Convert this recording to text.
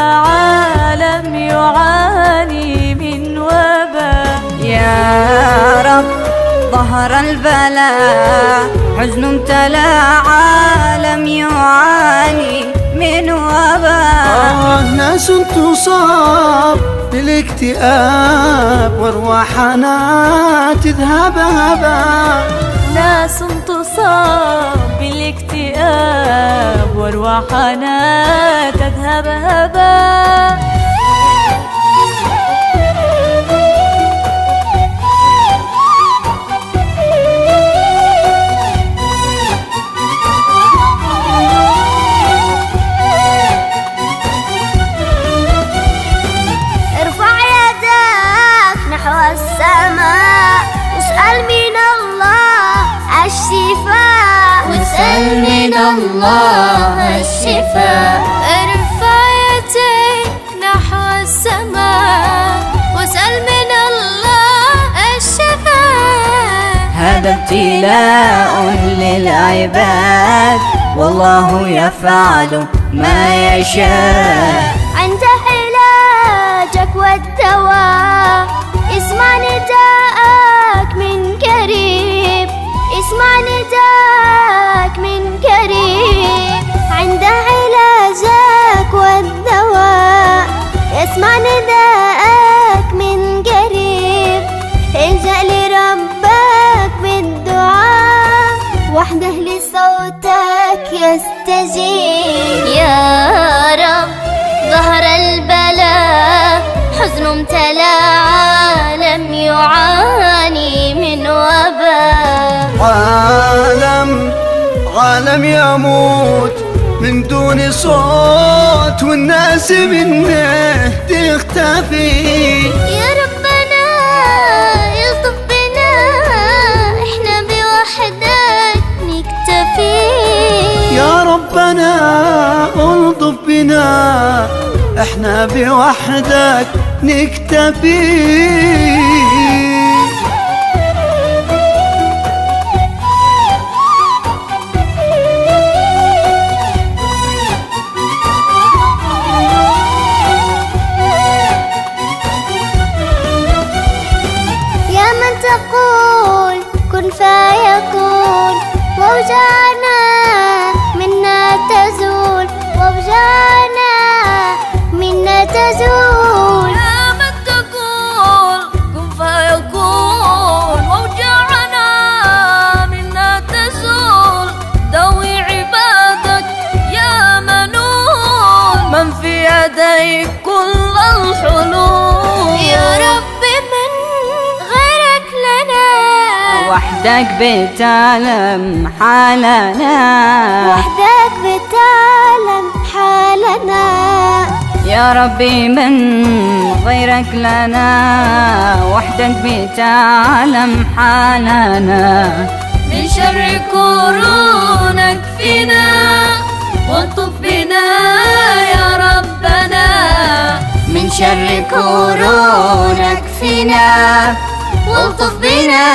عالم يعاني من وباء. يا رب ظهر البلاء حزن امتلأ عالم يعاني من وباء. ناس تصاب بالاكتئاب وارواحنا تذهب هباء. ناس تصاب بالاكتئاب وارواحنا تذهب هباء. واسأل من الله الشفاء. ارفع يديك نحو السماء واسأل من الله الشفاء. هذا ابتلاء للعباد والله يفعل ما يشاء. عند علاجك والدواء اسمع نداءك من قريب. اسمع نداءك من قريب. عند علاجك والدواء اسمع نداءك من قريب. الجأ لربك بالدعاء وحده لصوتك يستجيب. يا رب ظهر البلاء حزن امتلأ عالم يعاني من وباء. عالم يموت من دون صوت والناس منه تختفي. يا ربنا الطف بنا احنا بوحدك نكتفي. يا ربنا الطف بنا احنا بوحدك نكتفي. تقول كن فيكون ووجعنا منا تزول. ووجعنا منا تزول. يا من تقول كن فيكون ووجعنا منا تزول. دوي عبادك يا منون من في يديك كل الحلول. يا رب وحدك بتعلم حالنا. وحدك بتعلم حالنا. يا ربي من غيرك لنا وحدك بتعلم حالنا. من شر كورونك فينا والطف بنا يا ربنا. من شر كورونك فينا والطف بنا